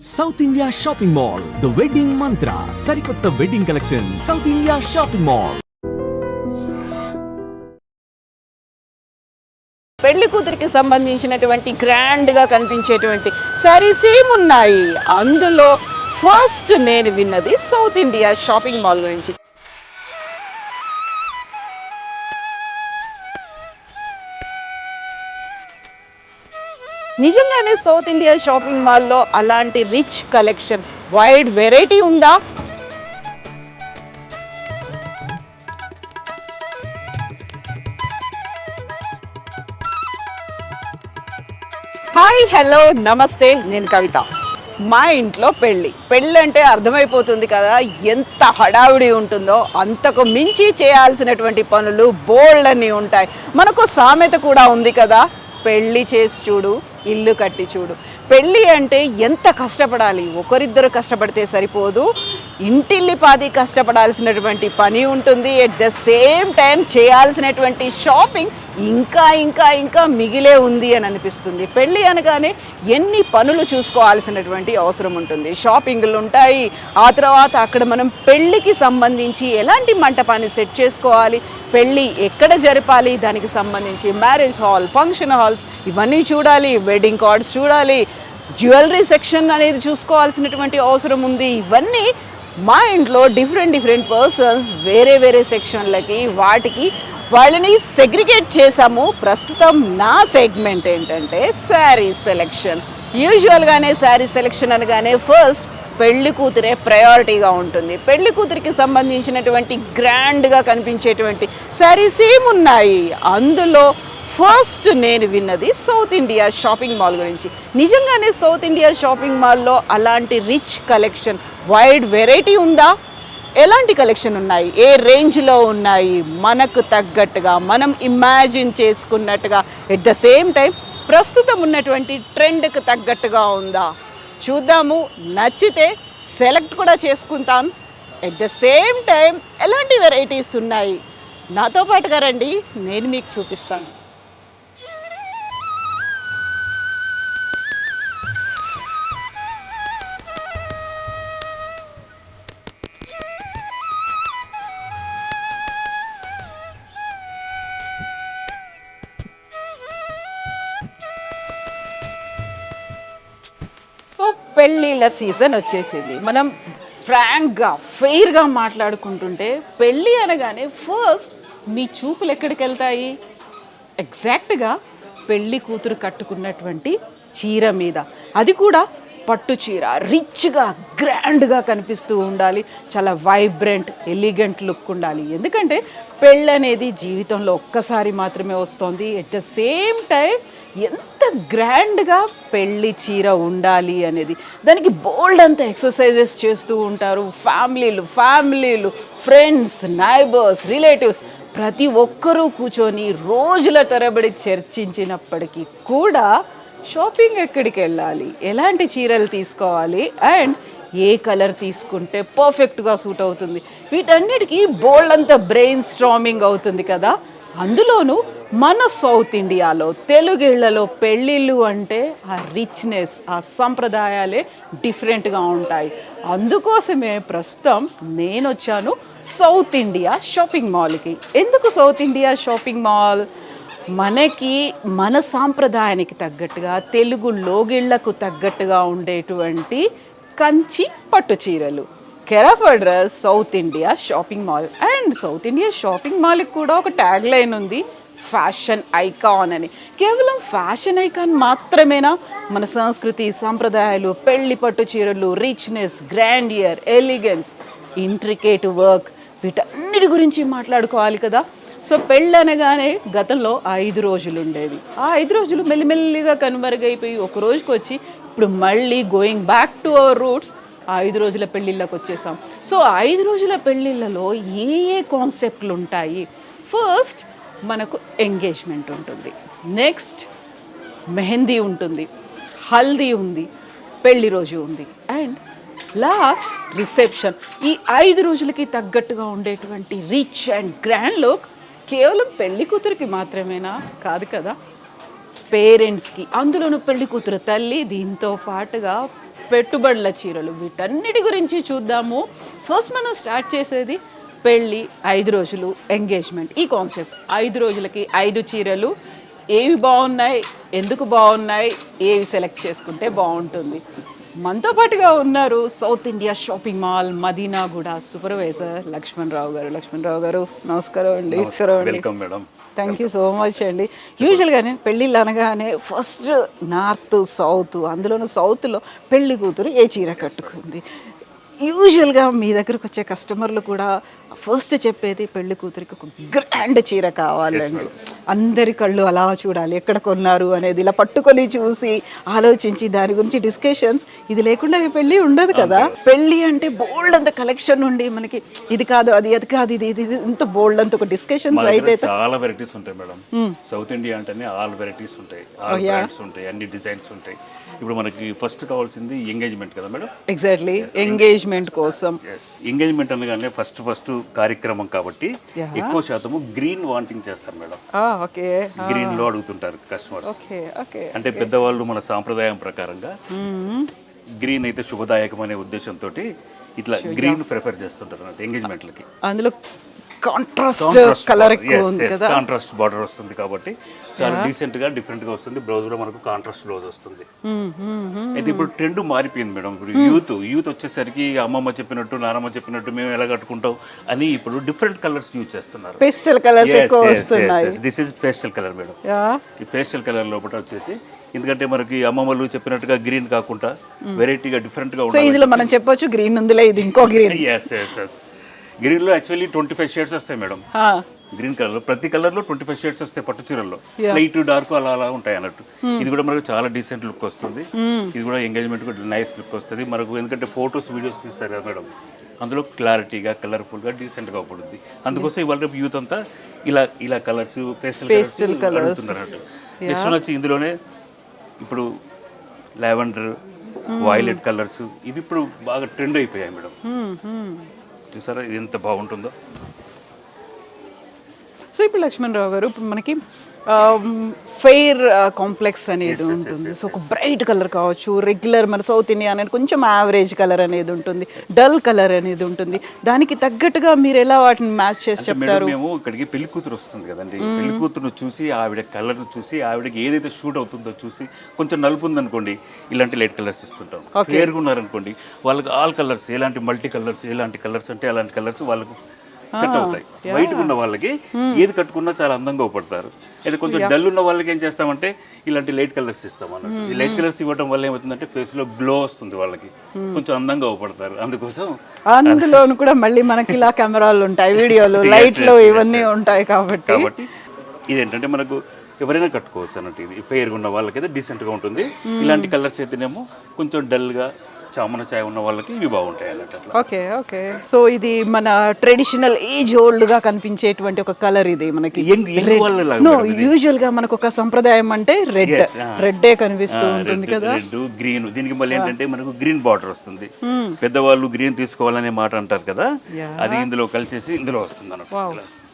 South India Shopping mall the wedding మంత్ర సరికొత్త wedding collection south India Shopping mall. పెళ్లి కూతురికి సంబంధించినటువంటి గ్రాండ్ గా కనిపించేటువంటి సారీస్ ఏమున్నాయి, అందులో ఫస్ట్ నేను విన్నది సౌత్ ఇండియా షాపింగ్ మాల్ గురించి. నిజంగానే సౌత్ ఇండియా షాపింగ్ మాల్లో అలాంటి రిచ్ కలెక్షన్, వైడ్ వెరైటీ ఉందా? హాయ్, హలో, నమస్తే, నేను కవిత. మా ఇంట్లో పెళ్ళి అంటే అర్థమైపోతుంది కదా ఎంత హడావిడి ఉంటుందో. అంతకు మించి చేయాల్సినటువంటి పనులు బోల్డ్ అన్నీ ఉంటాయి. మనకు సామెత కూడా ఉంది కదా, పెళ్ళి చేసి చూడు, ఇల్లు కట్టి చూడు. పెళ్ళి అంటే ఎంత కష్టపడాలి, ఒకరిద్దరు కష్టపడితే సరిపోదు, ఇంటిల్లిపాది కష్టపడాల్సినటువంటి పని ఉంటుంది. ఎట్ ద సేమ్ టైం చేయాల్సినటువంటి షాపింగ్ ఇంకా ఇంకా ఇంకా మిగిలే ఉంది అని అనిపిస్తుంది. పెళ్ళి అనగానే ఎన్ని పనులు చూసుకోవాల్సినటువంటి అవసరం ఉంటుంది. షాపింగ్లు ఉంటాయి, ఆ తర్వాత అక్కడ మనం పెళ్ళికి సంబంధించి ఎలాంటి మంటపాన్ని సెట్ చేసుకోవాలి, పెళ్ళి ఎక్కడ జరపాలి, దానికి సంబంధించి మ్యారేజ్ హాల్, ఫంక్షన్ హాల్స్ ఇవన్నీ చూడాలి, వెడ్డింగ్ కార్డ్స్ చూడాలి, జ్యువెలరీ సెక్షన్ అనేది చూసుకోవాల్సినటువంటి అవసరం ఉంది. ఇవన్నీ మా ఇంట్లో డిఫరెంట్ పర్సన్స్ వేరే వేరే సెక్షన్లకి వాటికి వాళ్ళని సెగ్రిగేట్ చేసాము. ప్రస్తుతం నా సెగ్మెంట్ ఏంటంటే శారీ సెలెక్షన్. యూజువల్గానే శారీ సెలెక్షన్ అనగానే ఫస్ట్ పెళ్లి కూతురే ప్రయారిటీగా ఉంటుంది. పెళ్లి కూతురికి సంబంధించినటువంటి గ్రాండ్గా కనిపించేటువంటి శారీస్ ఏమున్నాయి, అందులో ఫస్ట్ నేను విన్నది సౌత్ ఇండియా షాపింగ్ మాల్ గురించి. నిజంగానే సౌత్ ఇండియా షాపింగ్ మాల్లో అలాంటి రిచ్ కలెక్షన్, వైడ్ వెరైటీ ఉందా? ఎలాంటి కలెక్షన్ ఉన్నాయి, ఏ రేంజ్లో ఉన్నాయి, మనకు తగ్గట్టుగా మనం ఇమాజిన్ చేసుకున్నట్టుగా, ఎట్ ద సేమ్ టైం ప్రస్తుతం ఉన్నటువంటి ట్రెండ్కి తగ్గట్టుగా ఉందా చూద్దాము. నచ్చితే సెలెక్ట్ కూడా చేసుకుంటాను. ఎట్ ద సేమ్ టైం ఎలాంటి వెరైటీస్ ఉన్నాయి నాతో పాటుగా రండి, నేను మీకు చూపిస్తాను. పెళ్ళిళ్ళ సీజన్ వచ్చేసింది. మనం ఫ్రాంక్గా ఫెయిర్గా మాట్లాడుకుంటుంటే పెళ్ళి అనగానే ఫస్ట్ మీ చూపులు ఎక్కడికి వెళ్తాయి? ఎగ్జాక్ట్గా పెళ్ళి కూతురు కట్టుకున్నటువంటి చీర మీద, అది కూడా పట్టు చీర, రిచ్గా గ్రాండ్గా కనిపిస్తూ ఉండాలి, చాలా వైబ్రెంట్ ఎలిగెంట్ లుక్ ఉండాలి. ఎందుకంటే పెళ్ళి అనేది జీవితంలో ఒక్కసారి మాత్రమే వస్తుంది. ఎట్ ద సేమ్ టైం ఎంత గ్రాండ్గా పెళ్ళి చీర ఉండాలి అనేది, దానికి బోల్డ్ అంత ఎక్సర్సైజెస్ చేస్తూ ఉంటారు. ఫ్యామిలీలు, ఫ్రెండ్స్, నైబర్స్, రిలేటివ్స్ ప్రతి ఒక్కరూ కూర్చొని రోజుల తరబడి చర్చించినప్పటికీ కూడా షాపింగ్ ఎక్కడికి వెళ్ళాలి, ఎలాంటి చీరలు తీసుకోవాలి, అండ్ ఏ కలర్ తీసుకుంటే పర్ఫెక్ట్గా సూట్ అవుతుంది, వీటన్నిటికీ బోల్డ్ అంత బ్రెయిన్ స్ట్రామింగ్ అవుతుంది కదా. అందులోనూ మన సౌత్ ఇండియాలో తెలుగిళ్లలో పెళ్ళిళ్ళు అంటే ఆ రిచ్నెస్, ఆ సంప్రదాయాలే డిఫరెంట్గా ఉంటాయి. అందుకోసమే ప్రస్తుతం నేను వచ్చాను సౌత్ ఇండియా షాపింగ్ మాల్కి. ఎందుకు సౌత్ ఇండియా షాపింగ్ మాల్? మనకి మన సాంప్రదాయానికి తగ్గట్టుగా, తెలుగు లోగిళ్లకు తగ్గట్టుగా ఉండేటువంటి కంచి పట్టు చీరలు, care of address south India Shopping mall. And south India shopping మాల్కి కూడా ఒక ట్యాగ్ లైన్ ఉంది, ఫ్యాషన్ ఐకాన్ అని. కేవలం ఫ్యాషన్ ఐకాన్ మాత్రమేనా? మన సంస్కృతి, సాంప్రదాయాలు, పెళ్లి పట్టు చీరలు, richness, grandeur, elegance, intricate work, వీటన్నిటి గురించి మాట్లాడుకోవాలి కదా. సో పెళ్ళి అనగానే గతంలో 5 రోజులు ఉండేవి. ఆ 5 రోజులు మెల్లిమెల్లిగా కనుమరుగైపోయి ఒక రోజుకి వచ్చి ఇప్పుడు మళ్ళీ going back to our roots 5 రోజుల పెళ్ళిళ్ళకి వచ్చేసాం. సో 5 రోజుల పెళ్ళిళ్ళలో ఏ కాన్సెప్ట్లు ఉంటాయి? ఫస్ట్ మనకు ఎంగేజ్మెంట్ ఉంటుంది, నెక్స్ట్ మెహందీ ఉంటుంది, హల్దీ ఉంది, పెళ్లి రోజు ఉంది, అండ్ లాస్ట్ రిసెప్షన్. ఈ 5 రోజులకి తగ్గట్టుగా ఉండేటువంటి రిచ్ అండ్ గ్రాండ్ లుక్ కేవలం పెళ్లి కూతురికి మాత్రమేనా? కాదు కదా, పేరెంట్స్కి, అందులోనూ పెళ్లి కూతురు తల్లి, దీంతో పాటుగా పెట్టుబడుల చీరలు, వీటన్నిటి గురించి చూద్దాము. ఫస్ట్ మనం స్టార్ట్ చేసేది పెళ్ళి 5 రోజులు ఎంగేజ్మెంట్, ఈ కాన్సెప్ట్. 5 రోజులకి 5 చీరలు, ఏవి బాగున్నాయి, ఎందుకు బాగున్నాయి, ఏవి సెలెక్ట్ చేసుకుంటే బాగుంటుంది. మనతో పాటుగా ఉన్నారు South India Shopping Mall Madinaguda supervisor Lakshman Rao గారు. నమస్కారం అండి. Welcome madam. Thank you so much అండి. యూజువల్గానే పెళ్ళిళ్ళు అనగానే ఫస్ట్ నార్త్ సౌత్, అందులోనూ సౌత్లో పెళ్లి కూతురు ఏ చీర కట్టుకుంది. యూజువల్గా మీ దగ్గరకు వచ్చే కస్టమర్లు కూడా ఫస్ట్ చెప్పేది పెళ్లి కూతురికి ఒక గ్రాండ్ చీర కావాలండి. అందరి కళ్ళు అలా చూడాలి, ఎక్కడ కొన్నారు అనేది ఇలా పట్టుకొని చూసి ఆలోచించి దాని గురించి డిస్కషన్స్. ఇది లేకుండా ఈ పెళ్ళి ఉండదు కదా. పెళ్ళి అంటే బోల్డ్ అంత కలెక్షన్ ఉండి మనకి ఇది కాదు అది కాదు ఇది ఇంత బోల్డ్ అంత ఒక డిస్కషన్స్ అయితే చాలా వెరైటీస్ ఉంటాయి మేడం. సౌత్ ఇండియా అంటేనే ఆల్ వెరైటీస్ ఉంటాయి, ఆల్ బ్రాండ్స్ ఉంటాయి, అన్ని డిజైన్స్ ఉంటాయి. ఇప్పుడు మనకి ఫస్ట్ కావాల్సింది ఎంగేజ్మెంట్ కదా మేడం. ఎగ్జాక్ట్లీ ఎంగేజ్మెంట్ కోసం. ఎంగేజ్మెంట్ అనగానే ఫస్ట్ కార్యక్రమం కాబట్టి ఎక్కువ శాతము గ్రీన్ వాంటింగ్ చేస్తారు మేడం. ఓకే, గ్రీన్ లో అడుగుతుంటారు కస్టమర్స్. అంటే పెద్దవాళ్ళు మన సాంప్రదాయం ప్రకారంగా గ్రీన్ అయితే శుభదాయకం అనే ఉద్దేశంతో ఇట్లా గ్రీన్ ప్రిఫర్ చేస్తుంటారు అన్నట్టు ఎంగేజ్మెంట్లకి. అందులో కాంట్రాస్ట్ కలర్ ఎక్కువ ఉంది కదా, కాంట్రాస్ట్ బార్డర్ వస్తుంది కాబట్టి చాలా డీసెంట్ గా డిఫరెంట్ గా వస్తుంది. బ్లౌజ్ కూడా మనకు కాంట్రాస్ట్ బ్లౌజ్ వస్తుంది. అయితే ఇప్పుడు ట్రెండ్ మారిపోయింది మేడం. ఇప్పుడు యూత్ వచ్చేసరికి అమ్మమ్మ చెప్పినట్టు నానమ్మ చెప్పినట్టు మేము ఎలా కట్టుకుంటాం అని ఇప్పుడు డిఫరెంట్ కలర్స్ యూజ్ చేస్తున్నారు. పేస్టల్ కలర్స్ ఎక్కువ వస్తున్నాయి. This is pastel colour madam. ఈ పేస్టల్ కలర్ లోపల వచ్చేసి ఎందుకంటే మనకి అమ్మమ్మలు చెప్పినట్టుగా గ్రీన్ కాకుండా వెరైటీగా డిఫరెంట్ గా ఉంటుంది. ఇందులో మనం చెప్పొచ్చు గ్రీన్ ఉందిలే, ఇది ఇంకో గ్రీన్. గ్రీన్ లో యాక్చువల్లీ 25 షేడ్స్ వస్తాయి మేడం. గ్రీన్ కలర్ లో ప్రతి కలర్ లో 25 షేడ్స్ వస్తాయి పట్టు చీరల్లో. లైట్ డార్క్ అలా అలా ఉంటాయి అన్నట్టు. ఇది కూడా మనకు చాలా డీసెంట్ లుక్ వస్తుంది. ఇది కూడా ఎంగేజ్మెంట్ కూడా నైస్ లుక్ వస్తుంది మనకు. ఎందుకంటే ఫొటోస్ వీడియోస్ తీస్తారు కదా మేడం, అందులో క్లారిటీగా కలర్ఫుల్గా డీసెంట్గా పడుతుంది. అందుకోసం ఇవాళ రేపు యూత్ అంతా ఇలా ఇలా కలర్స్ పేస్టల్ కలర్స్ అడుగుతున్నారు అన్నట్టు. నెక్స్ట్ వచ్చి ఇందులోనే ఇప్పుడు లావెండర్, వైలెట్ కలర్స్ ఇవి ఇప్పుడు బాగా ట్రెండ్ అయిపోయాయి మేడం. చూసారా ఇది ఎంత బాగుంటుందో. సో ఇప్పుడు లక్ష్మణ్ రావు గారు, ఇప్పుడు మనకి ఫెయిర్ కాంప్లెక్స్ అనేది ఉంటుంది. సో ఒక బ్రైట్ కలర్ కావచ్చు, రెగ్యులర్ మన సౌత్ ఇండియా అనేది కొంచెం యావరేజ్ కలర్ అనేది ఉంటుంది, డల్ కలర్ అనేది ఉంటుంది. దానికి తగ్గట్టుగా మీరు ఎలా వాటిని మ్యాచ్ చేసి చెప్తారు? మేము ఇక్కడికి పెళ్లి కూతురు వస్తుంది కదండి, పెళ్లి కూతురును చూసి ఆవిడ కలర్ చూసి ఆవిడకి ఏదైతే షూట్ అవుతుందో చూసి కొంచెం నలుపు ఉందనుకోండి ఇలాంటి లైట్ కలర్స్ ఇస్తుంటాం. ఫేర్గా ఉన్నారనుకోండి వాళ్ళకి ఆల్ కలర్స్, ఎలాంటి మల్టీ కలర్స్, ఎలాంటి కలర్స్ అంటే అలాంటి కలర్స్ వాళ్ళకు సెట్ అవుతాయి. వైట్ ఉన్న వాళ్ళకి ఏది కట్టుకున్నా చాలా అందంగా ఉపడతారు. అయితే కొంచెం డల్ ఉన్న వాళ్ళకి ఏం చేస్తామంటే ఇలాంటి లైట్ కలర్స్ ఇస్తాం అన్నట్టు. ఈ లైట్ కలర్స్ ఇవ్వడం వల్ల ఏమవుతుందంటే ఫేస్ లో గ్లో వస్తుంది, వాళ్ళకి కొంచెం అందంగా ఉపడతారు. అందుకోసం అందులోను కూడా మళ్ళీ మనకి ఇలా కెమెరాలు ఉంటాయి, వీడియోలు, లైట్లు ఇవన్నీ ఉంటాయి కాబట్టి ఇదేంటంటే మనకు ఎవరైనా కట్టుకోవచ్చు అన్నట్టు. ఇది ఫెయిర్గా ఉన్న వాళ్ళకైతే డీసెంట్గా ఉంటుంది. ఇలాంటి కలర్స్ అయితేనేమో కొంచెం డల్గా చామన ఛాయ ఉన్న వాళ్ళకి ఇవి బాగుంటాయి అన్నట్టు. ఓకే. సో ఇది మన ట్రెడిషనల్ ఏజ్ ఓల్డ్ గా కనిపించేటువంటి ఒక కలర్. ఇది మనకి యూజువల్ గా మనకు ఒక సంప్రదాయం అంటే రెడ్ కనిపిస్తూ ఉంటుంది కదా, రెడ్ గ్రీన్. దీనికి మళ్ళీ ఏంటంటే మనకు గ్రీన్ బార్డర్ వస్తుంది. పెద్దవాళ్ళు గ్రీన్ తీసుకోవాలనే మాట అంటారు కదా, అది ఇందులో కలిసేసి ఇందులో వస్తుంది అన్నట్టు.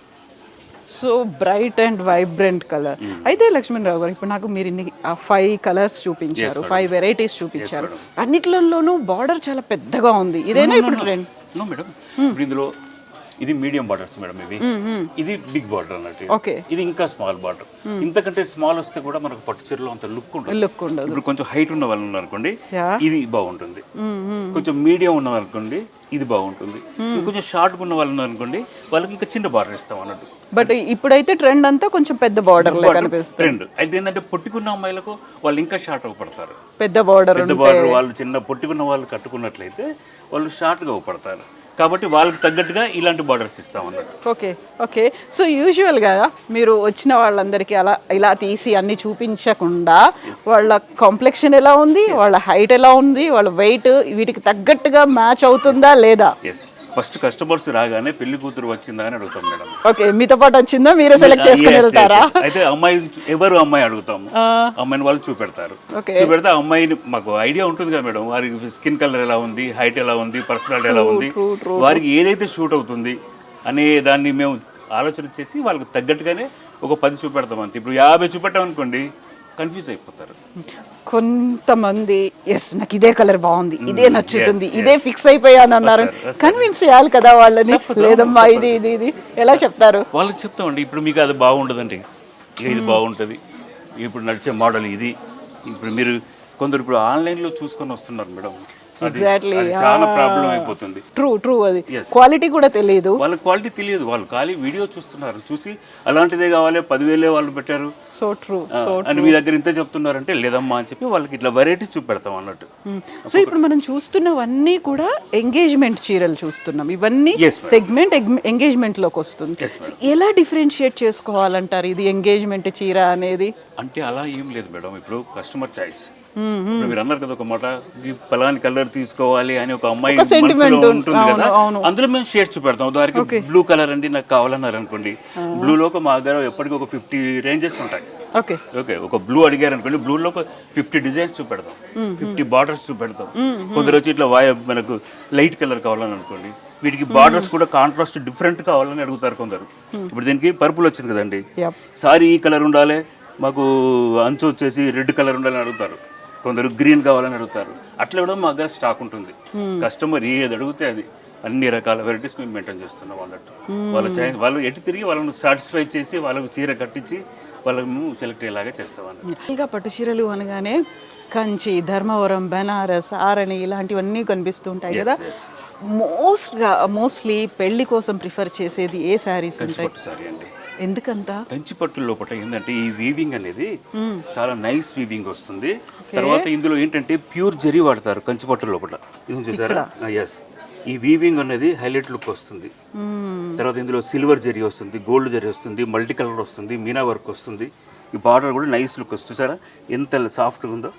So bright and vibrant colour. అయితే లక్ష్మణ్ రావు గారు, ఇప్పుడు నాకు మీరు ఇన్ని 5 కలర్స్ చూపించారు, 5 వెరైటీస్ చూపించారు. అన్నిట్లోనూ బార్డర్ చాలా పెద్దగా ఉంది. ఇదేనా ఇప్పుడు ట్రెండ్? నో మేడం, ఇప్పుడు ఇందులో ఇది మీడియం బార్డర్స్ మేడం. ఇది బిగ్ బార్డర్ అన్నట్టు. ఇది ఇంకా స్మాల్ బార్డర్. ఇంతకంటే స్మాల్ వస్తే కూడా మనకు పట్టు చీరలో అంత లుక్ ఉండదు. ఇప్పుడు కొంచెం హైట్ ఉన్న వాళ్ళు ఉన్నారనుకోండి ఇది బాగుంటుంది. కొంచెం మీడియం ఉన్న వాళ్ళు అనుకోండి ఇది బాగుంటుంది. కొంచెం షార్ట్ ఉన్న వాళ్ళు ఉన్నారనుకోండి వాళ్ళకి ఇంకా చిన్న బార్డర్ ఇస్తాం అన్నట్టు. బట్ ఇప్పుడైతే ట్రెండ్ అంతా కొంచెం పెద్ద బార్డర్ ట్రెండ్. అయితే ఏంటంటే పొట్టికున్న అమ్మాయిలకు వాళ్ళు ఇంకా షార్ట్ పడతారు. పెద్ద బార్డర్ వాళ్ళు చిన్న పొట్టికున్న వాళ్ళు కట్టుకున్నట్లయితే వాళ్ళు షార్ట్ గా పడతారు. కాబట్టి వాళ్ళకి తగ్గట్టుగా ఇలాంటి బార్డర్స్ ఇస్తాం అన్నట్టు. ఓకే. సో యూజువల్గా మీరు వచ్చిన వాళ్ళందరికీ ఇలా తీసి అన్ని చూపించకుండా వాళ్ళ కాంప్లెక్షన్ ఎలా ఉంది, వాళ్ళ హైట్ ఎలా ఉంది, వాళ్ళ వెయిట్ వీటికి తగ్గట్టుగా మ్యాచ్ అవుతుందా లేదా? ఫస్ట్ కస్టమర్స్ రాగానే పెళ్లి కూతురు వచ్చిందా అని అడుగుతాం మేడం. ఓకే, మీతో పాటు వచ్చిందా, మీరే సెలెక్ట్ చేసుకుని వెళ్తారా? అయితే ఎవరు అమ్మాయి అడుగుతాము, అమ్మాయిని వాళ్ళు చూపెడతారు. చూపెడితే అమ్మాయిని మాకు ఐడియా ఉంటుంది కదా మేడం, వారికి స్కిన్ కలర్ ఎలా ఉంది, హైట్ ఎలా ఉంది, పర్సనాలిటీ ఎలా ఉంది, వారికి ఏదైతే షూట్ అవుతుంది అనే దాన్ని మేము ఆలోచన చేసి వాళ్ళకి తగ్గట్టుగానే ఒక 10 చూపెడతాం అంతే. ఇప్పుడు 50 చూపెట్టాం అనుకోండి కన్ఫ్యూజ్ అయిపోతారు. కొంతమంది ఎస్ నాకు ఇదే కలర్ బాగుంది, ఇదే నచ్చుతుంది, ఇదే ఫిక్స్ అయిపోయాను అన్నారు. కన్విన్స్ చేయాలి కదా వాళ్ళని. లేదమ్మా ఇది ఇది ఇది ఎలా చెప్తారు? వాళ్ళకి చెప్తామండి, ఇప్పుడు మీకు అది బాగుండదండి, ఇది బాగుంటుంది, ఇప్పుడు నడిచే మోడల్ ఇది. ఇప్పుడు మీరు కొందరు ఇప్పుడు ఆన్లైన్లో చూసుకొని వస్తున్నారు మేడం, ఎగ్జాక్ట్లీ, చాలా ప్రాబ్లం అయిపోతుంది. ట్రూ అది క్వాలిటీ కూడా తెలియదు, వాళ్ళకి క్వాలిటీ తెలియదు, వాళ్ళు ఖాళీ వీడియో చూస్తున్నారు, చూసి అలాంటిదే కావాలి 10,000 వాళ్ళు పెట్టారు, సో ట్రూ అని మీ దగ్గర ఇంత చెప్తున్నారంటే లేదమ్మా అని చెప్పి వాళ్ళకి ఇట్లా వెరైటీ చూపెడతాం అన్నట్టు. సో ఇప్పుడు మనం చూస్తున్నవన్నీ కూడా ఎంగేజ్మెంట్ చీరలు చూస్తున్నాం, ఇవన్నీ Yes, madam. సెగ్మెంట్ ఎంగేజ్మెంట్ లోకి వస్తుంది. ఎలా డిఫరెన్షియేట్ చేసుకోవాలంటారు ఇది ఎంగేజ్మెంట్ చీర అనేది? అంటే అలా ఏం లేదు మేడం, ఇప్పుడు కస్టమర్ చాయిస్. ఇప్పుడు మీరు అన్నారు కదా ఒక మాట, ఈ పలాని కలర్ తీసుకోవాలి అని ఒక అమ్మాయి మనసులో ఉంటుంది కదా, అందులో మేము షేడ్స్ చూపెడతాం. దానికి బ్లూ కలర్ అండి నాకు కావాలన్నారు అనుకోండి, బ్లూలో మా దగ్గర ఎప్పటికీ ఒక 50 రేంజెస్ ఉంటాయి. ఓకే, ఒక బ్లూ అడిగారు అనుకోండి, బ్లూలో ఒక 50 డిజైన్స్ చూపెడతాం, 50 బార్డర్స్ చూపెడతాం. కొందరు వచ్చి ఇట్లా మనకు లైట్ కలర్ కావాలని అనుకోండి, వీటికి బార్డర్స్ కూడా కాంట్రాస్ట్ డిఫరెంట్ కావాలని అడుగుతారు కొందరు. ఇప్పుడు దీనికి పర్పుల్ వచ్చింది కదండి, సారీ ఈ కలర్ ఉండాలి, మాకు అంచు వచ్చేసి రెడ్ కలర్ ఉండాలని అడుగుతారు. కొందరు గ్రీన్ కావాలని అడుగుతారు. అట్లా కూడా మా దగ్గర స్టాక్ ఉంటుంది. కస్టమర్ ఏది అడిగితే అది అన్ని రకాల వెరైటీస్ మేము మెయింటైన్ చేస్తున్నాం అన్నట్టు. వాళ్ళ చాయిస్ వాళ్ళు ఎటు తిరిగి వాళ్ళని సాటిస్ఫై చేసి వాళ్ళకు చీర కట్టించి వాళ్ళకు మేము సెలెక్ట్ అయ్యేలాగా చేస్తాం అన్నట్టు. ఇంకా పట్టు చీరలు అనగానే కంచి, ధర్మవరం, బెనారస్, ఆరణి ఇలాంటివన్నీ కనిపిస్తూ ఉంటాయి కదా. మోస్ట్లీ పెళ్లి కోసం ప్రిఫర్ చేసేది ఏ శారీస్ ఉంటాయి? సారీ అండి. ఎందుకంత? కంచి పట్టు లోపల ఏంటంటే ఈ వీవింగ్ అనేది చాలా నైస్ వీవింగ్ వస్తుంది. తర్వాత ఇందులో ఏంటంటే ప్యూర్ జరీ వాడతారు కంచి పట్టు లోపల. ఇది చూసారా? ఎస్, ఈ వీవింగ్ అనేది హైలైట్ లుక్ వస్తుంది. తర్వాత ఇందులో సిల్వర్ జరీ వస్తుంది, గోల్డ్ జరీ వస్తుంది, మల్టీ కలర్ వస్తుంది, మీనా వర్క్ వస్తుంది. ఈ బార్డర్ కూడా నైస్ లుక్ వస్తుంది. చూసారా ఎంత సాఫ్ట్గా ఉందో?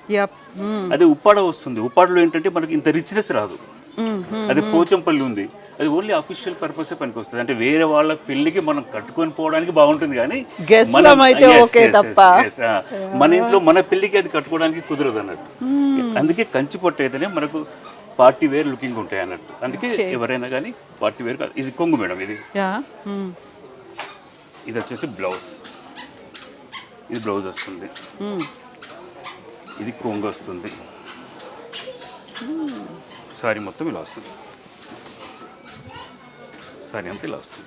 అదే ఉప్పాడ వస్తుంది. ఉప్పాడలో ఏంటంటే మనకి ఇంత రిచ్నెస్ రాదు. అదే పోచంపల్లి ఉంది, అది ఓన్లీ అఫీషియల్ పర్పస్ పనికి వస్తుంది. అంటే వేరే వాళ్ళ పెళ్లికి మనం కట్టుకొని పోవడానికి బాగుంటుంది, కానీ మన ఇంట్లో మన పెళ్లికి అది కట్టుకోవడానికి కుదరదు అన్నట్టు. అందుకే కంచి పట్టు అయితేనే మనకు పార్టీ వేర్ లుకింగ్ ఉంటాయి అన్నట్టు. అందుకే ఎవరైనా కానీ పార్టీ వేర్ కాదు. ఇది కొంగు మేడం, ఇది వచ్చేసి బ్లౌజ్, ఇది బ్లౌజ్ వస్తుంది, ఇది కొంగు వస్తుంది, సారీ మొత్తం ఇలా వస్తుంది, సారీ అంతా ఇలా వస్తుంది.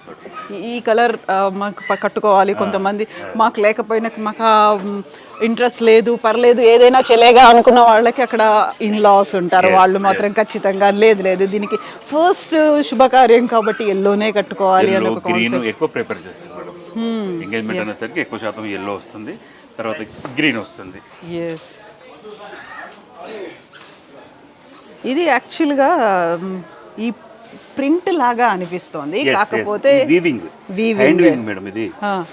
ఈ కలర్ మాకు కట్టుకోవాలి, కొంతమంది మాకు లేకపోయినా మాకు ఇంట్రెస్ట్ లేదు పర్లేదు ఏదైనా చెలేగా అనుకున్న వాళ్ళకి అక్కడ ఇన్లాస్ ఉంటారు, వాళ్ళు మాత్రం ఖచ్చితంగా లేదు దీనికి ఫస్ట్ శుభకార్యం కాబట్టి ఎల్లోనే కట్టుకోవాలి అని ఒక కాన్సెప్ట్. ఎక్కువ ప్రిఫర్ చేస్తారు మేడం, ఎంగేజ్మెంట్ అనేసరికి ఎక్కువ శాతం ఎల్లో వస్తుంది, తర్వాత గ్రీన్ వస్తుంది. ఎస్, ఇది యాక్చువల్గా ఈ ప్రింట్ లాగా అనిపిస్తోంది, కాకపోతే వీవింగ్ హ్యాండ్ వీవింగ్ మేడం. ఇది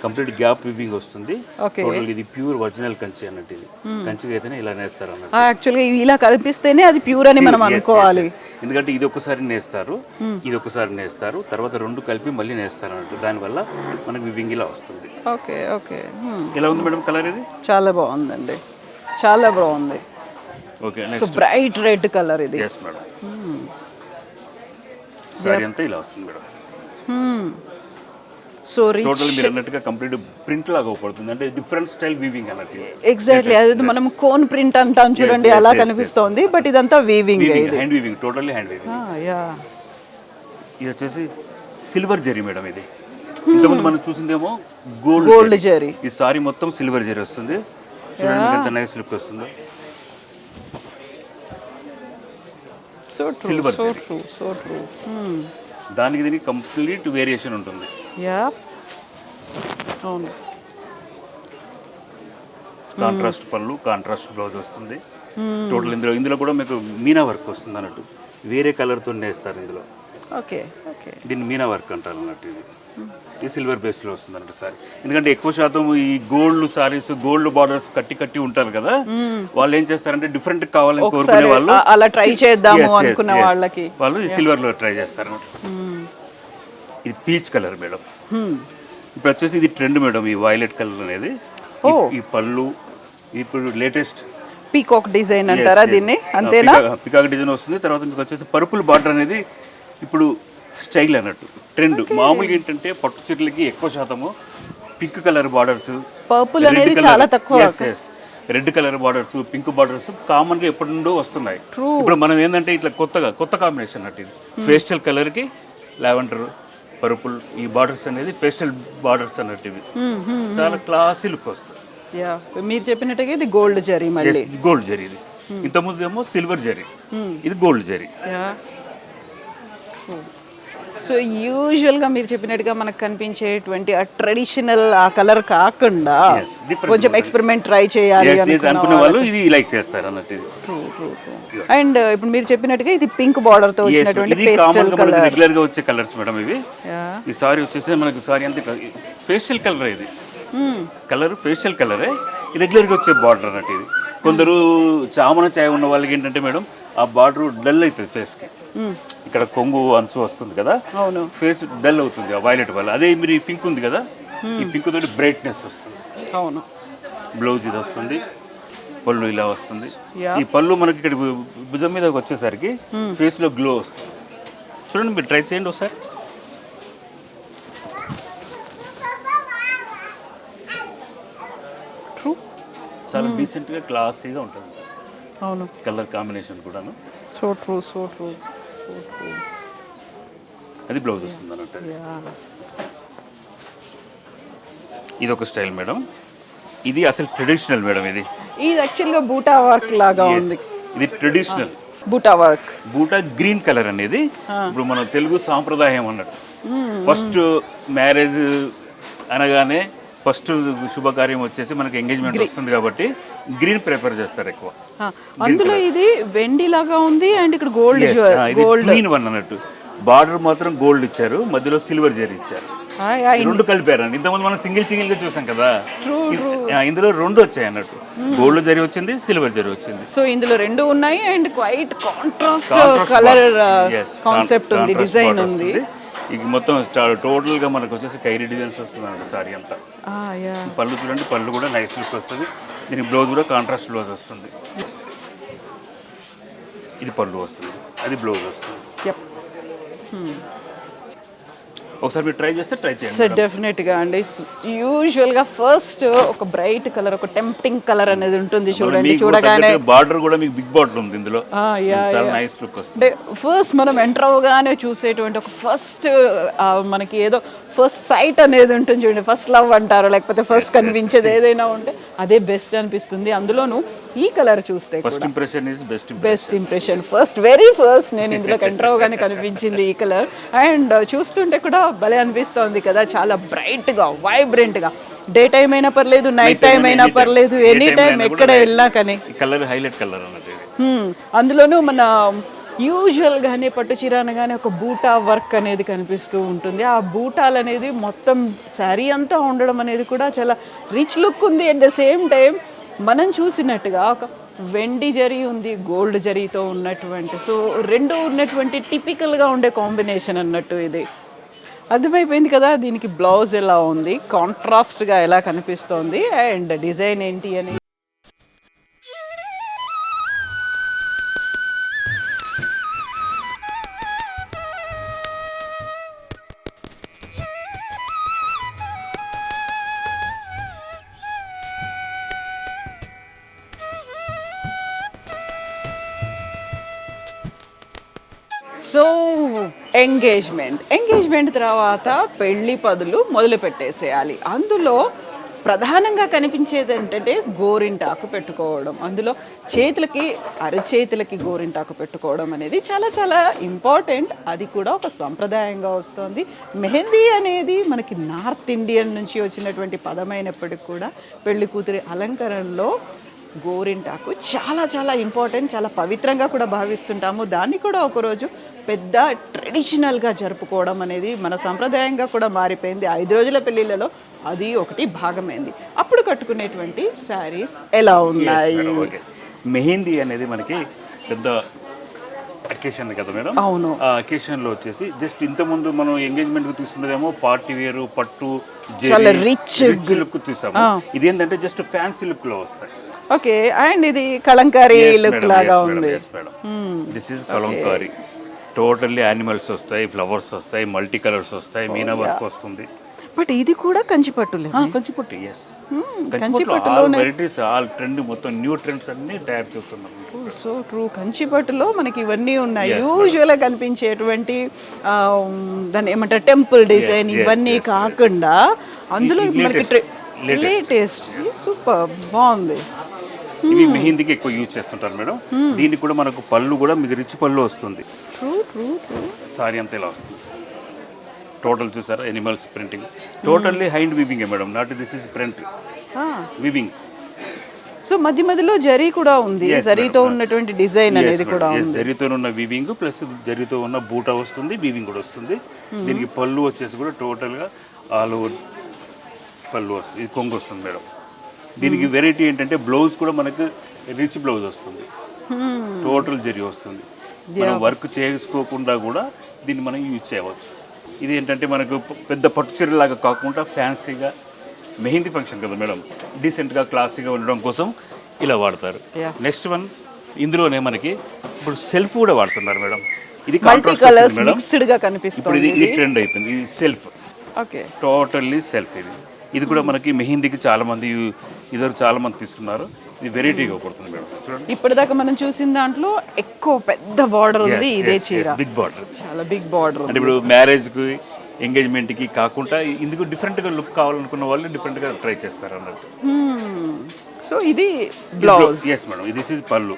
కంప్లీట్ గ్యాప్ వీవింగ్ వస్తుంది. టోటల్ ఇది ప్యూర్ ఒరిజినల్ కంచి అన్నట్టు. ఇది కంచికి అయితేనే ఇలా నేస్తారు అన్నట్టు. యాక్చువల్గా ఇలా కనిపిస్తేనే అది ప్యూర్ అని మనం అనుకోవాలి. ఎందుకంటే ఇది ఒకసారి నేస్తారు, ఇది ఒకసారి నేస్తారు, తర్వాత రెండు కలిపి మళ్ళీ నేస్తారు అన్నట్టు. దానివల్ల మనకి వీవింగ్ ఇలా వస్తుంది. ఓకే ఓకే, ఎలా ఉంది మేడం కలర్? ఇది చాలా బాగుందండి, చాలా బాగుంది. Okay, so bright red colour ఇది. ఎస్ మేడం, సారీ అంతా ఇలా వస్తుంది మేడం. సో టోటల్ మీరు అన్నట్టుగా కంప్లీట్ ప్రింట్ లాగా పడుతుంది, అంటే డిఫరెంట్ స్టైల్ వీవింగ్ అన్నట్టు. ఎగ్జాక్ట్లీ, అదే మనం కోన్ ప్రింట్ అంటాం చూడండి, అలా కనిపిస్తోంది. బట్ ఇదంతా weaving, hand weaving, totally hand weaving. ఇది వచ్చేసి సిల్వర్ జరీ మేడం. ఇది ఇంతకుముందు మనం చూసిందేమో గోల్డ్ జరీ, ఈ సారీ మొత్తం సిల్వర్ జరీ వస్తుంది. చూడండి ఎంత నైస్ లుక్ వస్తుందో. సిల్వర్ జరీ, దానికి దీనికి కంప్లీట్ వేరియేషన్ ఉంటుంది. కాంట్రాస్ట్ పళ్ళు, కాంట్రాస్ట్ బ్లౌజ్ వస్తుంది. టోటల్ ఇందులో కూడా మీకు మీనా వర్క్ వస్తుంది అన్నట్టు, వేరే కలర్తో నేస్తారు ఇందులో. ఓకే ఓకే, దీన్ని మీనా వర్క్ అంటారు అన్నట్టు. ఇది సిల్వర్ బేస్లో వస్తుంది అన్నట్టు సారీ. ఎందుకంటే ఎక్కువ శాతం ఈ గోల్డ్ సారీస్, గోల్డ్ బార్డర్స్ కట్టి ఉంటారు కదా, వాళ్ళు ఏం చేస్తారంటే డిఫరెంట్ కావాలని కోరుకునే వాళ్ళు అలా ట్రై చేద్దాము అనుకున్న వాళ్ళకి వాళ్ళు ఈ సిల్వర్ లో ట్రై చేస్తారు అన్నట్టు. ఇది పీచ్ కలర్ మేడం. ఇప్పుడు వచ్చేసి ఇది ట్రెండ్ మేడం, ఈ వైలెట్ కలర్ అనేది. ఈ పళ్ళు ఇప్పుడు లేటెస్ట్ పీకాక్ డిజైన్ అంటారా దీన్ని, అంతేనా? పీకాక్ డిజైన్ వస్తుంది. తర్వాత మీకు వచ్చేసి పర్పుల్ బార్డర్ అనేది ఇప్పుడు స్టైల్ అన్నట్టు, ట్రెండ్. మామూలుగా ఏంటంటే పట్టు చీరలకి ఎక్కువ శాతము పింక్ కలర్ బార్డర్స్, పర్పుల్ అనేది చాలా తక్కువ. Red colour borders, pink borders కామన్గా ఎప్పటి నుండో వస్తున్నాయి. ఇప్పుడు మనం ఏంటంటే ఇట్లా కొత్త కాంబినేషన్ అన్నట్టు ఇది. పేస్టల్ కలర్కి లావెండర్, పర్పుల్ ఈ బార్డర్స్ అనేది పేస్టల్ బార్డర్స్ అన్నట్టు ఇవి. చాలా క్లాసీ లుక్ వస్తుంది. యా, మీరు చెప్పినట్టుగా ఇది గోల్డ్ జరీ మళ్ళీ. గోల్డ్ జరీ ఇది. ఇంతకుముందు ఏమో సిల్వర్ జరీ, ఇది గోల్డ్ జరీ. సో యూజువల్గా మీరు చెప్పినట్టుగా మనకు కనిపించేటువంటి ఆ ట్రెడిషనల్ ఆ కలర్ కాకుండా కొంచెం ఎక్స్పెరిమెంట్ ట్రై చేయాలి అనుకునే వాళ్ళు ఇది లైక్ చేస్తారు అన్నట్టు. అండ్ ఇప్పుడు మీరు చెప్పినట్టుగా ఇది పింక్ బార్డర్ తో వచ్చినటువంటి పేస్టల్ కలర్, రెగ్యులర్ గా వచ్చే కలర్స్ మేడం ఇవి. ఈ సారీ వచ్చేసి మనకి సారీ అంతా ఫేషియల్ కలర్, ఇది కలర్ ఫేషియల్ కలరే, రెగ్యులర్ గా వచ్చే బార్డర్ అన్నట్టు ఇది. కొందరు చామన ఛాయ ఉన్న వాళ్ళకి ఏంటంటే మేడం ఆ బార్డర్ డల్ అవుతుంది ఫేస్ కి. ఇక్కడ కొంగు అంచు వస్తుంది కదా, ఫేస్ డల్ అవుతుంది ఆ వైలెట్ వల్ల. అదే మీరు ఈ పింక్ ఉంది కదా, ఈ పింక్ తోటి బ్రైట్నెస్ వస్తుంది. అవును. బ్లౌజ్ ఇది వస్తుంది, పళ్ళు ఇలా వస్తుంది. ఈ పళ్ళు మనకి ఇక్కడ భుజం మీద వచ్చేసరికి ఫేస్ లో గ్లో వస్తుంది. చూడండి, మీరు ట్రై చేయండి ఒకసారి. చాలా డీసెంట్ గా క్లాసీగా ఉంటుంది. అవును, కలర్ కాంబినేషన్ కూడాను. So true, so true, so true. అది బ్లౌజ్ వస్తుంది అన్నట్టు. ఇది ఒక స్టైల్ మేడం. ఇది అసలు ట్రెడిషనల్ మేడం. ఇది యాక్చువల్గా బూటా వర్క్ లాగా ఉంది. ఇది ట్రెడిషనల్ బూటా వర్క్. బూటా గ్రీన్ కలర్ అనేది ఇప్పుడు మన తెలుగు సాంప్రదాయం అన్నట్టు. ఫస్ట్ మ్యారేజ్ అనగానే ఫస్ట్ శుభకార్యం వచ్చేసి మనకి ఎంగేజ్మెంట్ వస్తుంది కాబట్టి గ్రీన్ ప్రిఫర్ చేస్తారు ఎక్కువ. అందులో ఇది వెండి లాగా ఉంది అండ్ ఇక్కడ గోల్డ్, గ్రీన్ వన్ అన్నట్టు. బార్డర్ మాత్రం గోల్డ్ ఇచ్చారు, మధ్యలో సిల్వర్ జరీ ఇచ్చారు. రెండు కలిపారండి. ఇంతకుముందు మనం సింగిల్ గా చూసాం కదా, ఇందులో రెండు వచ్చాయి అన్నట్టు. గోల్డ్ జరీ వచ్చింది, సిల్వర్ జరీ వచ్చింది. సో ఇందులో రెండు ఉన్నాయి and quiet contrast colour concept ఉంది, డిజైన్ ఉంది. ఇక మొత్తం టోటల్ గా మనకు వచ్చేసి కైరీ డిజైన్స్ వస్తుంది అన్నట్టు సారీ అంతా. పళ్ళు చూడండి, పళ్ళు కూడా నైస్ లుక్ వస్తుంది. దీనికి బ్లౌజ్ కూడా కాంట్రాస్ట్ బ్లౌజ్ వస్తుంది. ఇది పళ్ళు వస్తుంది, అది బ్లౌజ్ వస్తుంది. ఒకసారి మీరు ట్రై చేస్తే ట్రై చేయండి. సార్ డెఫినెట్గా అండి. యూజువల్గా ఫస్ట్ ఒక బ్రైట్ కలర్, ఒక టెంప్టింగ్ కలర్ అనేది ఉంటుంది చూడండి. చూడగానే బార్డర్ కూడా మీకు బిగ్ బార్డర్ ఉంది ఇందులో, చాలా నైస్ లుక్ వస్తుంది. ఫస్ట్ మనం ఎంటర్ అవగానే చూసేటువంటి ఒక ఫస్ట్ మనకి ఏదో ఫస్ట్ సైట్ అనేది ఉంటుంది చూడండి. ఫస్ట్ లవ్ అంటారు, లేకపోతే ఫస్ట్ కనిపించేది ఏదైనా ఉంటే అదే బెస్ట్ అనిపిస్తుంది. అందులోనూ ఈ కలర్ చూస్తే first impression is best impression. Very first నేను ఇందులోకి ఎంటర్ అవగానే కనిపించింది ఈ కలర్. అండ్ చూస్తుంటే కూడా భలే అనిపిస్తోంది కదా, చాలా బ్రైట్ గా, వైబ్రెంట్ గా. డే టైం అయినా పర్లేదు, నైట్ టైం అయినా పర్లేదు, ఎనీ టైం ఎక్కడ వెళ్ళినా కానీ కలర్ హైలైట్ కలర్ అన్నట్టు. అందులోనూ మన యూజువల్గానే పట్టు చీర అనగానే ఒక బూటా వర్క్ అనేది కనిపిస్తూ ఉంటుంది. ఆ బూటాలు అనేది మొత్తం శారీ అంతా ఉండడం అనేది కూడా చాలా రిచ్ లుక్ ఉంది. అట్ ద సేమ్ టైం మనం చూసినట్టుగా ఒక వెండి జరీ ఉంది, గోల్డ్ జరీతో ఉన్నటువంటి, సో రెండు ఉన్నటువంటి టిపికల్గా ఉండే కాంబినేషన్ అన్నట్టు. ఇది అర్థమైపోయింది కదా. దీనికి బ్లౌజ్ ఎలా ఉంది, కాంట్రాస్ట్గా ఎలా కనిపిస్తోంది అండ్ డిజైన్ ఏంటి అని. సో ఎంగేజ్మెంట్ తర్వాత పెళ్లి పదులు మొదలు పెట్టేసేయాలి. అందులో ప్రధానంగా కనిపించేది ఏంటంటే గోరింటాకు పెట్టుకోవడం. అందులో చేతులకి, అరచేతులకి గోరింటాకు పెట్టుకోవడం అనేది చాలా చాలా ఇంపార్టెంట్. అది కూడా ఒక సంప్రదాయంగా వస్తుంది. మెహందీ అనేది మనకి నార్త్ ఇండియన్ నుంచి వచ్చినటువంటి పదమైనప్పటికీ కూడా పెళ్లి కూతురి అలంకరణలో గోరింటాకు చాలా చాలా ఇంపార్టెంట్, చాలా పవిత్రంగా కూడా భావిస్తుంటాము. దాన్ని కూడా ఒకరోజు పెద్ద ట్రెడిషనల్గా జరుపుకోవడం అనేది మన సంప్రదాయంగా కూడా మారిపోయింది. 5 రోజుల పెళ్ళిళ్ళలో అది ఒకటి భాగమైంది. అప్పుడు కట్టుకునేటువంటి శారీస్ ఎలా ఉన్నాయి? మెహందీ అనేది మనకి పెద్ద అకేషన్ కదా మేడం. అవును. ఆ అకేషన్లో వచ్చేసి జస్ట్ ఇంతకుముందు మనం ఎంగేజ్మెంట్ తీసుకున్నదేమో పార్టీ వేరు, పట్టు, రిచ్ లుక్ చూసాము. ఇది ఏంటంటే జస్ట్ ఫ్యాన్సీ లుక్ లో వస్తాయి. ఓకే, అండ్ ఇది కలంకారీ లుక్ లాగా ఉంది. This is Kalamkari. Totally animals వస్తాయి, ఫ్లవర్స్ వస్తాయి, మల్టీ కలర్స్ వస్తాయి, మీనా వర్క్ వస్తుంది. బట్ ఇది కూడా కంచిపట్టులే. కంచిపట్టు ఎస్ కంచిపట్టులో కంచిపట్టులోనే వెరైటీస్ ఆల్ ట్రెండ్ మొత్తం న్యూ ట్రెండ్స్ అన్ని తయారు చేస్తున్నాం. So true. కంచిపట్టులో మనకి ఇవన్నీ ఉన్నాయి. యూజువల్గా కనిపించేటువంటి దాన్ని ఏమంటారు టెంపుల్ డిజైన్ ఇవన్నీ కాకుండా అందులో మనకి లేటెస్ట్ సూపర్ బాగుంది. ఇవి మెహందీకి ఎక్కువ యూజ్ చేస్తుంటారు మేడం. దీనికి కూడా మనకు పళ్ళు కూడా మీకు రిచ్ పళ్ళు వస్తుంది. True true true. సారీ అంతా ఇలా వస్తుంది. టోటల్ చూసారా animals printing totally hand weaving madam, not this is print weaving. So మధ్య మధ్యలో జరీ కూడా ఉంది, జరీతో ఉన్నటువంటి డిజైన్ అనేది కూడా ఉంది. జరీతో ఉన్న వీవింగ్ ప్లస్ జరీతో ఉన్న బూటా వస్తుంది, వీవింగ్ కూడా వస్తుంది. దీనికి పళ్ళు వచ్చేసి కూడా టోటల్గా ఆల్ ఓవర్ పళ్ళు వస్తుంది. ఇది కొంగు వస్తుంది మేడం. దీనికి వెరైటీ ఏంటంటే బ్లౌజ్ కూడా మనకు రిచ్ బ్లౌజ్ వస్తుంది, టోటల్ జరీ వస్తుంది. మనం వర్క్ చేసుకోకుండా కూడా దీన్ని మనం యూజ్ చేయవచ్చు. ఇది ఏంటంటే మనకు పెద్ద పట్టు చీరలాగా కాకుండా ఫ్యాన్సీగా మెహందీ ఫంక్షన్ కదా మేడం, డీసెంట్గా క్లాసీగా ఉండడం కోసం ఇలా వాడతారు. నెక్స్ట్ వన్ ఇందులోనే మనకి ఇప్పుడు సెల్ఫ్ కూడా వాడుతున్నారు మేడం. ఇది కలర్స్ మిక్స్డ్ గా కనిపిస్తుంది. ఇప్పుడు ఇది ట్రెండ్ అయిపోయింది. ఇది సెల్ఫ్, ఓకే, టోటల్లీ సెల్ఫ్. ఇది కూడా మనకి మెహందీకి చాలా మంది చాలా మంది తీసుకున్నారు. ఇది వెరైటీగా పడుతుంది మేడం. చూడండి ఇప్పటిదాకా మనం చూసిన దాంట్లో ఎక్కువ పెద్ద బార్డర్ ఉంది. ఇదే చీర బిగ్ బార్డర్, చాలా బిగ్ బార్డర్. అంటే ఇప్పుడు మ్యారేజ్కి ఎంగేజ్మెంట్కి కాకుండా ఇందుకు డిఫరెంట్గా లుక్ కావాలనుకున్న వాళ్ళు డిఫరెంట్గా ట్రై చేస్తారు అన్నట్టు. సో ఇది blouse. Yes madam, this is pallu.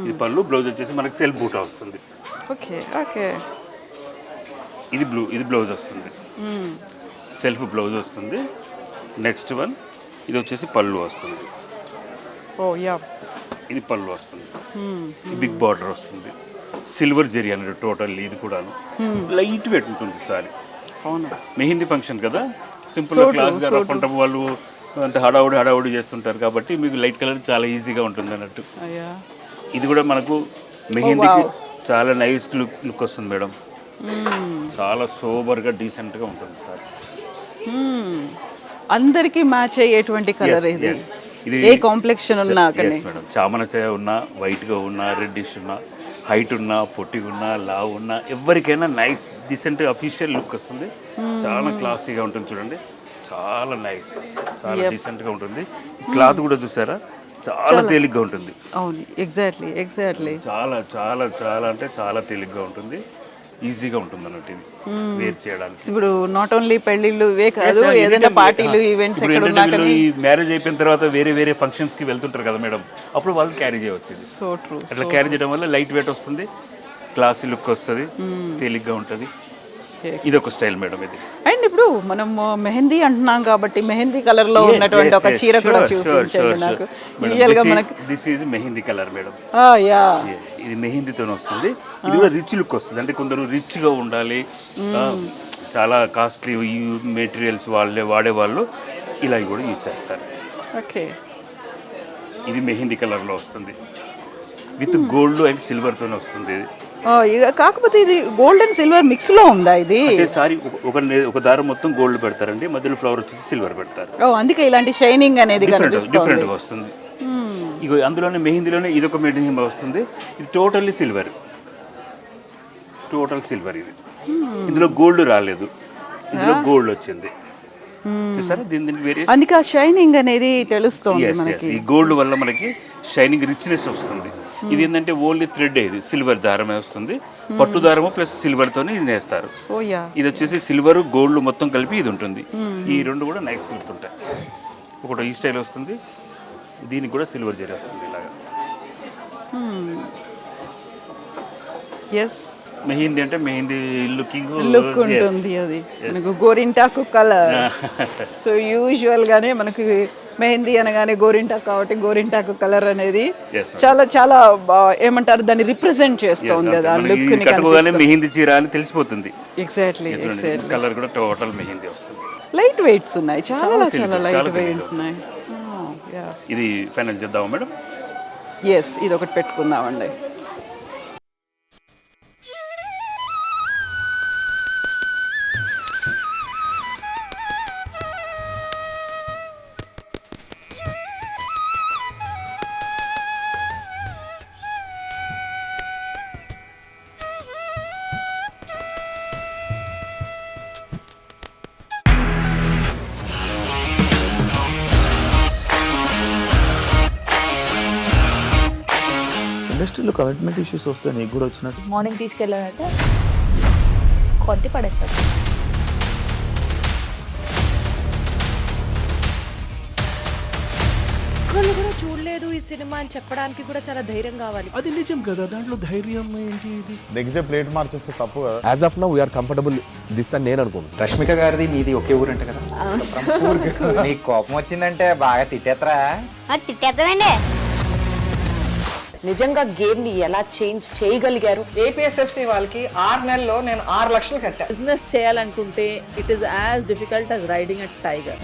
ఇది పళ్ళు. బ్లౌజ్ వచ్చేసి మనకి సెల్ఫ్ బూటా వస్తుంది. Okay okay. ఇది బ్లౌజ్ వస్తుంది, సెల్ఫ్ బ్లౌజ్ వస్తుంది. నెక్స్ట్ వన్ ఇది వచ్చేసి పళ్ళు వస్తుంది. ఓ యా, ఇది పళ్ళు వస్తుంది. బిగ్ బార్డర్ వస్తుంది. సిల్వర్ జెరీ అనేది టోటల్. ఇది కూడా లైట్ వెయిట్ ఉంటుంది సారీ. అవును, మెహందీ ఫంక్షన్ కదా, సింపుల్ క్లాస్గా రఫ్ అంట వాళ్ళు అంత హడావుడి చేస్తుంటారు కాబట్టి మీకు లైట్ కలర్ చాలా ఈజీగా ఉంటుంది అన్నట్టు. ఇది కూడా మనకు మెహందీకి చాలా నైస్ లుక్ వస్తుంది మేడం. చాలా సోబర్గా డీసెంట్గా ఉంటుంది సార్. అందరికి మ్యాచ్ అయ్యేటువంటి కలర్ ఇది. ఏ కాంప్లెక్షన్ ఉన్నా మేడం, చామన ఛాయ ఉన్నా, వైట్గా ఉన్నా, రెడ్డిష్ ఉన్నా, హైట్ ఉన్నా, పొట్టిగా ఉన్నా, లావ్ ఉన్నా, ఎవరికైనా నైస్ డీసెంట్ అఫీషియల్ లుక్ వస్తుంది. చాలా క్లాసీగా ఉంటుంది చూడండి. చాలా నైస్, చాలా డీసెంట్గా ఉంటుంది. క్లాత్ కూడా చూసారా, చాలా తేలిగ్గా ఉంటుంది. అవును, ఎగ్జాక్ట్లీ ఎగ్జాక్ట్లీ. చాలా చాలా చాలా అంటే చాలా తేలిగ్గా ఉంటుంది, ఈజీగా ఉంటుంది అన్నట్టు ఇది వేర్ చేయడానికి. ఇప్పుడు నాట్ ఓన్లీ పెళ్లిళ్ళు ఇవే కాదు, ఏదైనా పార్టీలు ఈవెంట్స్ ఎక్కడ ఉన్నా కానీ మ్యారేజ్ అయిపోయిన తర్వాత వేరే వేరే ఫంక్షన్స్ కి వెళ్తుంటారు కదా మేడం, అప్పుడు వాళ్ళు క్యారీ చేయవచ్చు. So true. అట్లా క్యారీ చేయడం వల్ల లైట్ వెయిట్ వస్తుంది, క్లాసీ లుక్ వస్తుంది, తేలిగ్గా ఉంటుంది. ఇది ఒక స్టైల్ మేడం ఇది. అండ్ ఇప్పుడు మనం మెహందీ అంటున్నాం కాబట్టి మెహందీ కలర్ లో ఉన్నటువంటి ఒక చీర కూడా చూపించండి నాకు. రియల్ గా మనకి this is mehndi colour madam. Yeah, ఇది మెహందీతో వస్తుంది. ఇది కూడా రిచ్ లుక్ వస్తుంది. అంటే కొందరు రిచ్ గా ఉండాలి, చాలా కాస్ట్లీ ఈ మెటీరియల్స్ వాడేవాళ్ళు ఇలా కూడా యూజ్ చేస్తారు. ఓకే, ఇది మెహందీ కలర్ లో వస్తుంది, విత్ గోల్డ్ అండ్ సిల్వర్ తోనే వస్తుంది. కాకపోతే ఇది గోల్డ్ అండ్ సిల్వర్ మిక్స్ లో ఉందా ఇది? సారీ, ఒక దారం మొత్తం గోల్డ్ పెడతారండి, మధ్యలో ఫ్లవర్ వచ్చేసి సిల్వర్ పెడతారు. అందుకే ఇలాంటి షైనింగ్ అనేది డిఫరెంట్ గా వస్తుంది. ఇక అందులోనే మెహందీలోనే ఇది ఒక మెహందీ వస్తుంది. ఇది టోటల్లీ సిల్వర్, టోటల్ సిల్వర్. ఇది ఇందులో గోల్డ్ రాలేదు, ఇందులో గోల్డ్ వచ్చింది. చూసారా దీని వేరియేషన్, అందుకే ఆ షైనింగ్ అనేది తెలుస్తుంది మనకి. ఈ గోల్డ్ వల్ల మనకి షైనింగ్ రిచ్నెస్ వస్తుంది. ఇది ఏంటంటే ఓన్లీ థ్రెడ్, ఇది సిల్వర్ దారమే వస్తుంది. పట్టు దారము ప్లస్ సిల్వర్ తోనే ఇది నేస్తారు. ఇది వచ్చేసి సిల్వర్ గోల్డ్ మొత్తం కలిపి ఇది ఉంటుంది. ఈ రెండు కూడా నైస్ లుక్ ఉంటాయి. ఒకటి ఈ స్టైల్ వస్తుంది, దీనికి కూడా సిల్వర్ జరీ వస్తుంది ఇలాగా. మెహందీ అంటే మెహందీ లుక్ ఉంటుంది. అది మనకు గోరింటాకు కలర్. సో యూజువల్ గానే మనకి మెహందీ అనగానే గోరింటాకు కాబట్టి గోరింటాకు కలర్ అనేది చాలా చాలా ఏమంటారు దాన్ని రిప్రజెంట్ చేస్తుంది. అది ఆ లుక్ ని కట్టుకోగానే మెహందీ చీర అని తెలిసిపోతుంది. ఎగ్జాక్ట్లీ. కలర్ కూడా టోటల్ మెహందీ వస్తుంది. లైట్ వెయిట్స్ ఉన్నాయి, చాలా చాలా లైట్ వెయిట్ ఉన్నాయి. ఇది ఫైనల్ చేద్దామా మేడం? ఎస్, ఇది ఒకటి పెట్టుకుందామండి. ఇండస్ట్రీలో కమిట్మెంట్ ఇష్యూస్ వస్తే నీకు కూడా వచ్చినట్టు. మార్నింగ్ తీసుకెళ్ళానంటే కొట్టి పడేస్తారు. ఒక్కళ్ళు కూడా చూడలేదు ఈ సినిమా అని చెప్పడానికి కూడా చాలా ధైర్యం కావాలి. అది నిజం కదా, దాంట్లో ధైర్యం ఏంటి? ఇది నెక్స్ట్ డే ప్లేట్ మార్చేస్తే తప్పు కదా. As of now we are comfortable this అని నేను అనుకుంటున్నాను. రష్మిక గారిది మీది ఒకే ఊరు అంట కదా. నీకు కోపం వచ్చిందంటే బాగా తిట్టేత్తరా? తిట్టేద్దామండి. నిజంగా గేమ్ ని ఎలా చేంజ్ చేయగలిగారు? ఏపీఎస్ఎఫ్సి వాళ్ళకి 6 నెలల్లో నేను 6 లక్షలు కట్టా. బిజినెస్ చేయాలనుకుంటే it is as difficult as riding a tiger.